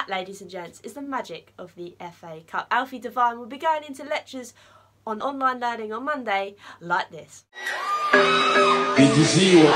that, ladies and gents, is the magic of the FA Cup. Alfie Devine will be going into lectures on online learning on Monday like this. Did you see what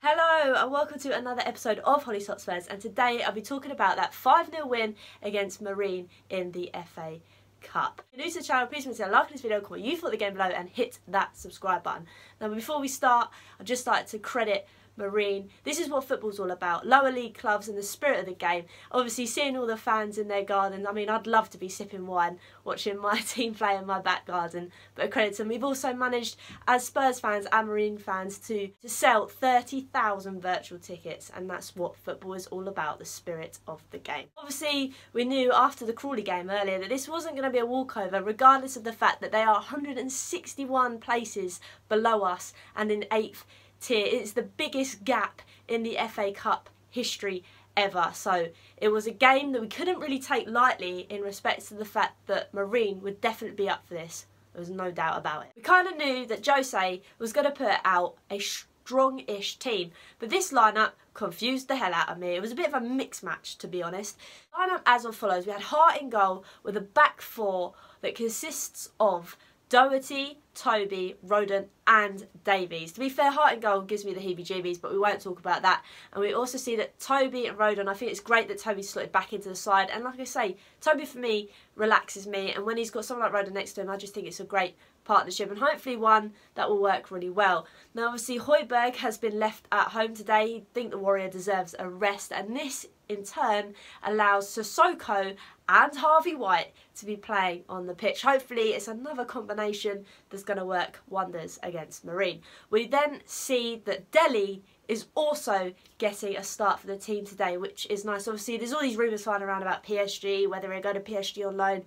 Hello and welcome to another episode of Hollie's Hotspurs, and today I'll be talking about that 5-0 win against Marine in the FA Cup. If you're new to the channel, please consider liking this video, comment what you thought of the game below and hit that subscribe button. Now before we start, I'd just like to credit Marine. This is what football's all about. Lower league clubs and the spirit of the game. Obviously seeing all the fans in their garden. I mean, I'd love to be sipping wine watching my team play in my back garden, but a credit to them. We've also managed as Spurs fans and Marine fans to sell 30,000 virtual tickets, and that's what football is all about, the spirit of the game. Obviously we knew after the Crawley game earlier that this wasn't going to be a walkover, regardless of the fact that they are 161 places below us and in 8th tier. It's the biggest gap in the FA Cup history ever, so it was a game that we couldn't really take lightly in respect to the fact that Marine would definitely be up for this. There was no doubt about it. We kind of knew that Jose was going to put out a strong-ish team, but this lineup confused the hell out of me. It was a bit of a mixed match, to be honest. Lineup as follows: we had Hart in goal with a back four that consists of Doherty, Toby, Rodon and Davies. To be fair, Hart in goal gives me the heebie-jeebies, but we won't talk about that. And we also see that Toby and Rodon, I think it's great that Toby's slotted back into the side. And like I say, Toby for me relaxes me, and when he's got someone like Rodon next to him, I just think it's a great partnership and hopefully one that will work really well. Now obviously Højbjerg has been left at home today. I think the Warrior deserves a rest, and this in turn allows Sissoko and Harvey White to be playing on the pitch. Hopefully it's another combination that's going to work wonders against Marine. We then see that Dele is also getting a start for the team today, which is nice. Obviously there's all these rumours flying around about PSG, whether he'll go to PSG on loan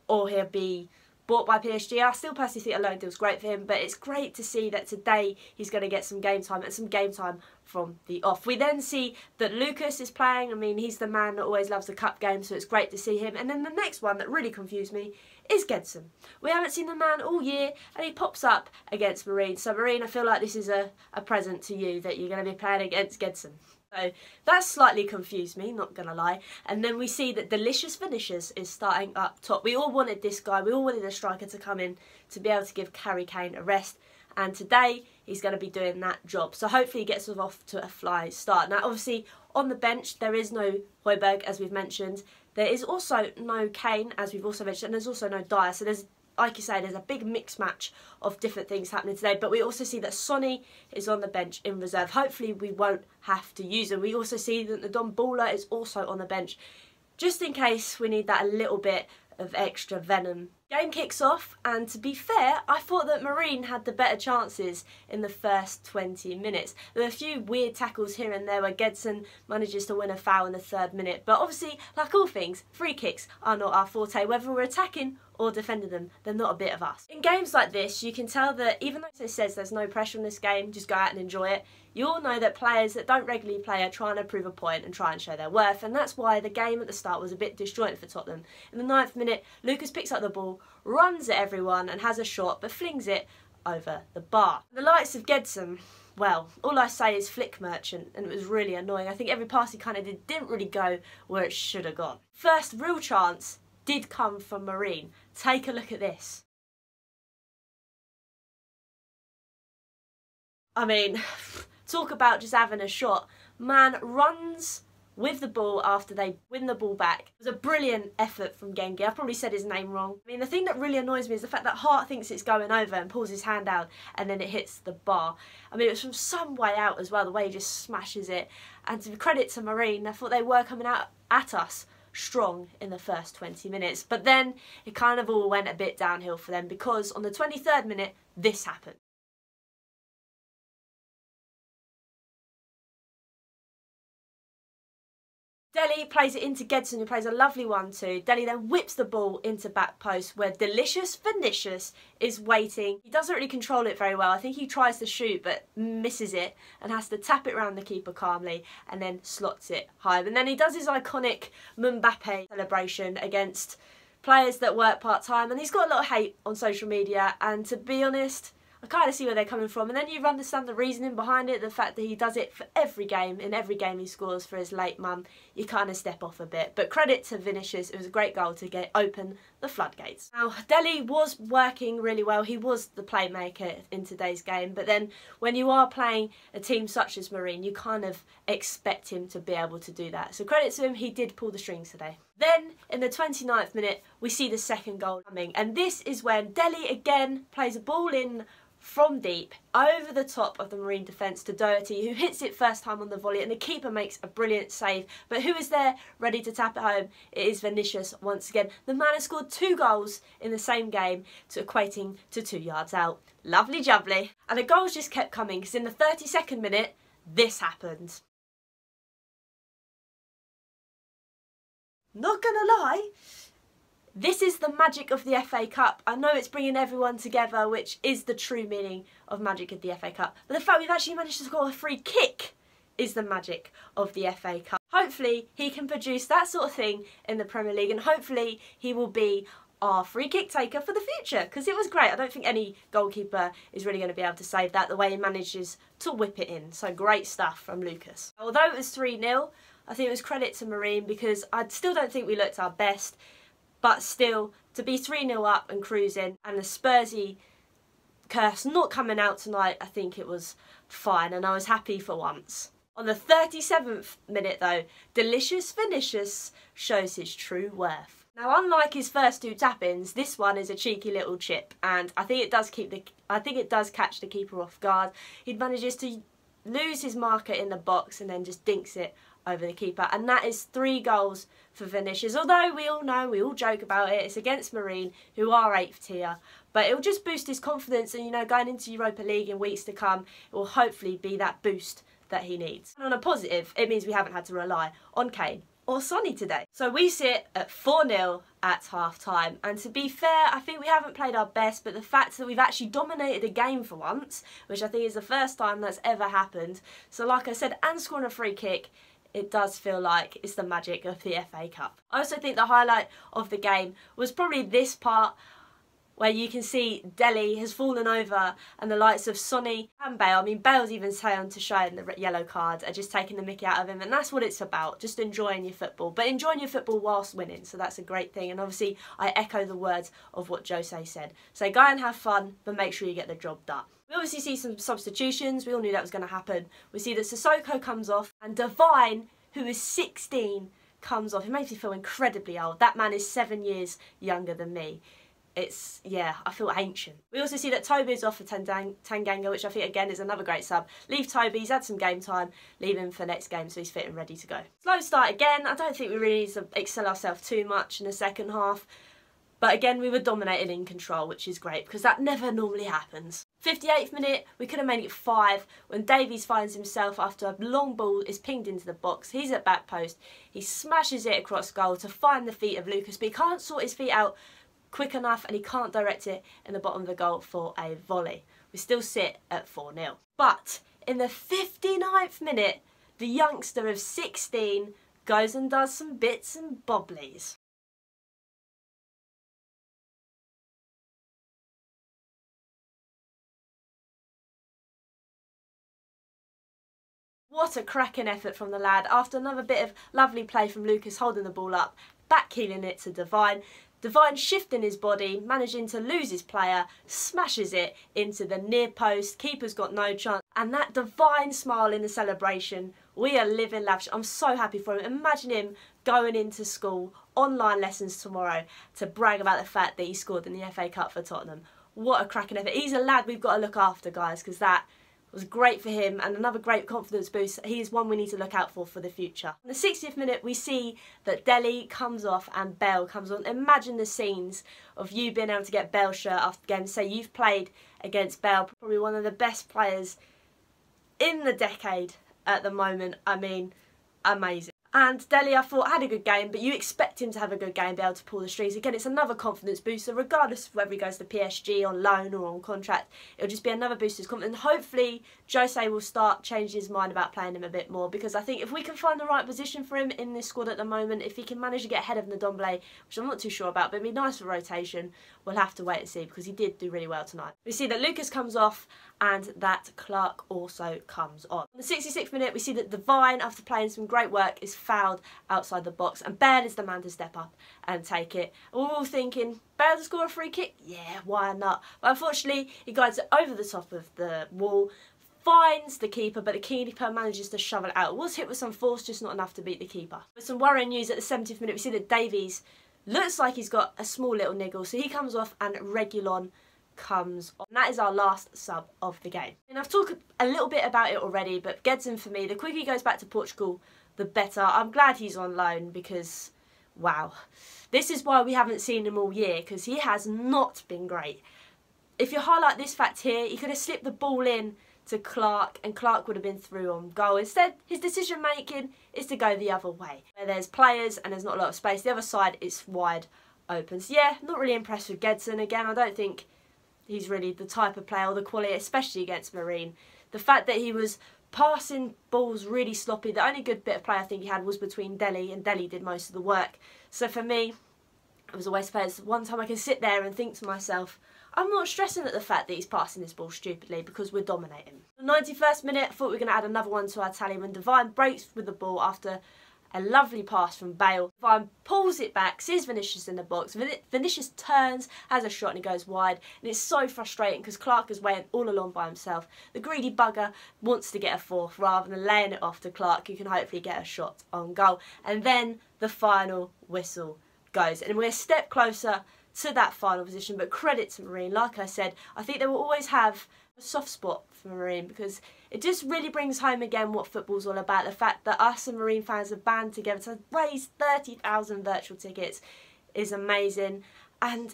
or he'll be bought by PSG. I still personally think a loan deal's great for him, but it's great to see that today he's going to get some game time, and some game time from the off. We then see that Lucas is playing. I mean, he's the man that always loves the cup game, so it's great to see him. And then the next one that really confused me is Gedson. We haven't seen the man all year, and he pops up against Marine. So Marine, I feel like this is a present to you, that you're going to be playing against Gedson. So that slightly confused me, not gonna lie. And then we see that Delicious Vinicuis is starting up top. We all wanted this guy, we all wanted a striker to come in to be able to give Harry Kane a rest, and today he's going to be doing that job. So hopefully he gets us off to a flying start. Now obviously on the bench there is no Højbjerg, as we've mentioned. There is also no Kane, as we've also mentioned, and there's also no Dyer. So there's, like you say, there's a big mixed match of different things happening today. But we also see that Sonny is on the bench in reserve. Hopefully we won't have to use him. We also see that the Don Baller is also on the bench, just in case we need that a little bit of extra venom. Game kicks off, and to be fair, I thought that Marine had the better chances in the first 20 minutes. There were a few weird tackles here and there where Gedson manages to win a foul in the 3rd minute, but obviously, like all things, free kicks are not our forte. Whether we're attacking or defending them, they're not a bit of us. In games like this, you can tell that even though it says there's no pressure in this game, just go out and enjoy it, you all know that players that don't regularly play are trying to prove a point and try and show their worth, and that's why the game at the start was a bit disjointed for Tottenham. In the 9th minute, Lucas picks up the ball, runs at everyone and has a shot, but flings it over the bar. The likes of Gedson, well, all I say is flick merchant, and it was really annoying. I think every pass he kind of didn't really go where it should have gone. First real chance did come from Marine. Take a look at this. I mean, talk about just having a shot. Man runs with the ball after they win the ball back. It was a brilliant effort from Gengi. I probably said his name wrong. I mean, the thing that really annoys me is the fact that Hart thinks it's going over and pulls his hand out and then it hits the bar. I mean, it was from some way out as well, the way he just smashes it. And to credit to Marine, I thought they were coming out at us strong in the first 20 minutes. But then it kind of all went a bit downhill for them, because on the 23rd minute, this happened. Dele plays it into Gedson, who plays a lovely one too. Dele then whips the ball into back post, where Delicious Vinicuis is waiting. He doesn't really control it very well. I think he tries to shoot but misses it and has to tap it around the keeper calmly and then slots it home. And then he does his iconic Mbappe celebration against players that work part-time, and he's got a lot of hate on social media, and to be honest, I kind of see where they're coming from, and then you understand the reasoning behind it, the fact that he does it for every game, in every game he scores for his late mum, you kind of step off a bit. But credit to Vinicuis, it was a great goal to open the floodgates. Now, Deli was working really well, he was the playmaker in today's game, but then when you are playing a team such as Marine, you kind of expect him to be able to do that. So credit to him, he did pull the strings today. Then, in the 29th minute, we see the second goal coming, and this is when Deli again plays a ball in from deep over the top of the Marine defence to Doherty, who hits it first time on the volley, and the keeper makes a brilliant save. But who is there ready to tap it home? It is Vinicuis once again. The man has scored 2 goals in the same game, to equating to 2 yards out. Lovely jubbly. And the goals just kept coming, because in the 32nd minute, this happened. Not gonna lie, this is the magic of the FA Cup. I know it's bringing everyone together, which is the true meaning of magic of the FA Cup. But the fact we've actually managed to score a free kick is the magic of the FA Cup. Hopefully he can produce that sort of thing in the Premier League, and hopefully he will be our free kick taker for the future, because it was great. I don't think any goalkeeper is really going to be able to save that, the way he manages to whip it in. So great stuff from Lucas. Although it was 3-0, I think it was credit to Marine, because I still don't think we looked our best. But still, to be 3-0 up and cruising, and the Spursy curse not coming out tonight, I think it was fine, and I was happy for once. On the 37th minute though, delicious Vinicuis shows his true worth. Now, unlike his first 2 tap-ins, this one is a cheeky little chip, and I think it does catch the keeper off guard. He manages to lose his marker in the box and then just dinks it over the keeper, and that is 3 goals for Vinicuis. Although we all know, we all joke about it, it's against Marine, who are 8th tier, but it will just boost his confidence, and you know, going into Europa League in weeks to come, it will hopefully be that boost that he needs. And on a positive, it means we haven't had to rely on Kane or Sonny today. So we sit at 4-0 at half time, and to be fair, I think we haven't played our best, but the fact that we've actually dominated a game for once, which I think is the first time that's ever happened, so like I said, and scoring a free kick, it does feel like it's the magic of the FA Cup. I also think the highlight of the game was probably this part where you can see Deli has fallen over and the likes of Sonny and Bale, I mean Bale's even saying to shine the yellow card, are just taking the mickey out of him, and that's what it's about, just enjoying your football, but enjoying your football whilst winning, so that's a great thing. And obviously I echo the words of what Jose said, so go and have fun, but make sure you get the job done. We obviously see some substitutions, we all knew that was going to happen. We see that Sissoko comes off, and Devine, who is 16, comes off. It makes me feel incredibly old. That man is 7 years younger than me. It's, yeah, I feel ancient. We also see that Toby's off for Tanganga, which I think again is another great sub. Leave Toby, he's had some game time, leave him for next game so he's fit and ready to go. Slow start again. I don't think we really need to excel ourselves too much in the second half. But again, we were dominated in control, which is great, because that never normally happens. 58th minute, we could have made it 5 when Davies finds himself after a long ball is pinged into the box. He's at back post. He smashes it across goal to find the feet of Lucas, but he can't sort his feet out quick enough, and he can't direct it in the bottom of the goal for a volley. We still sit at 4-0. But in the 59th minute, the youngster of 16 goes and does some bits and bobblies. What a cracking effort from the lad. After another bit of lovely play from Lucas holding the ball up, backheeling it to Devine. Devine shifting his body, managing to lose his player, smashes it into the near post. Keeper's got no chance. And that Devine smile in the celebration, we are living lavish. I'm so happy for him. Imagine him going into school, online lessons tomorrow, to brag about the fact that he scored in the FA Cup for Tottenham. What a cracking effort. He's a lad we've got to look after, guys, because that was great for him, and another great confidence boost. He's one we need to look out for the future. In the 60th minute, we see that Deli comes off and Bale comes on. Imagine the scenes of you being able to get Bale's shirt after the game. Say you've played against Bale, probably one of the best players in the decade at the moment. I mean, amazing. And Dele, I thought, had a good game, but you expect him to have a good game, be able to pull the strings. Again, it's another confidence booster, regardless of whether he goes to PSG on loan or on contract. It'll just be another boost to his confidence. And hopefully, Jose will start changing his mind about playing him a bit more, because I think if we can find the right position for him in this squad at the moment, if he can manage to get ahead of Ndombele, which I'm not too sure about, but it'd be nice for rotation, we'll have to wait and see, because he did do really well tonight. We see that Lucas comes off and that Clark also comes on. In the 66th minute, we see that Devine, after playing some great work, is fouled outside the box, and Bale is the man to step up and take it. And we're all thinking, Bale to score a free kick? Yeah, why not? But unfortunately, he guides it over the top of the wall, finds the keeper, but the keeper manages to shovel it out. It was hit with some force, just not enough to beat the keeper. With some worrying news at the 70th minute, we see that Davies looks like he's got a small little niggle, so he comes off and Reguilon comes on. And that is our last sub of the game. And I've talked a little bit about it already, but Gedson for me, the quicker he goes back to Portugal, the better. I'm glad he's on loan, because wow, this is why we haven't seen him all year, because he has not been great. If you highlight this fact here, he could have slipped the ball in to Clark and Clark would have been through on goal. Instead, his decision making is to go the other way, where there's players and there's not a lot of space. The other side is wide open. So yeah, not really impressed with Gedson. Again, I don't think he's really the type of player or the quality, especially against Marine. The fact that he was passing balls really sloppy, the only good bit of play I think he had was between Dele, and Dele did most of the work. So for me, it was a waste of players. One time I can sit there and think to myself, I'm not stressing at the fact that he's passing this ball stupidly, because we're dominating. The 91st minute, I thought we were going to add another one to our tally when Devine breaks with the ball after a lovely pass from Bale. Devine pulls it back, sees Vinicuis in the box. Vinicuis turns, has a shot and he goes wide. And it's so frustrating because Clark is waiting all along by himself. The greedy bugger wants to get a fourth rather than laying it off to Clark, who can hopefully get a shot on goal. And then the final whistle goes. And we're a step closer to that final position, but credit to Marine. Like I said, I think they will always have a soft spot for Marine, because it just really brings home again what football's all about. The fact that us and Marine fans have band together to raise 30,000 virtual tickets is amazing, and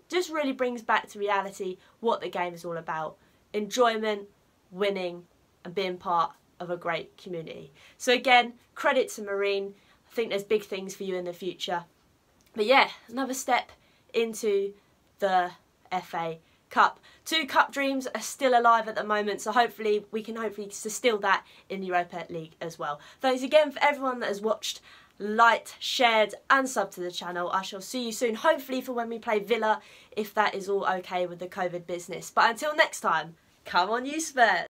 just really brings back to reality what the game is all about. Enjoyment, winning, and being part of a great community. So again, credit to Marine. I think there's big things for you in the future. But yeah, another step into the FA Cup. 2 cup dreams are still alive at the moment, so hopefully we can still that in the Europa League as well. Thanks again for everyone that has watched, liked, shared and subbed to the channel. I shall see you soon, hopefully for when we play Villa, if that is all okay with the COVID business. But until next time, come on you Spurs!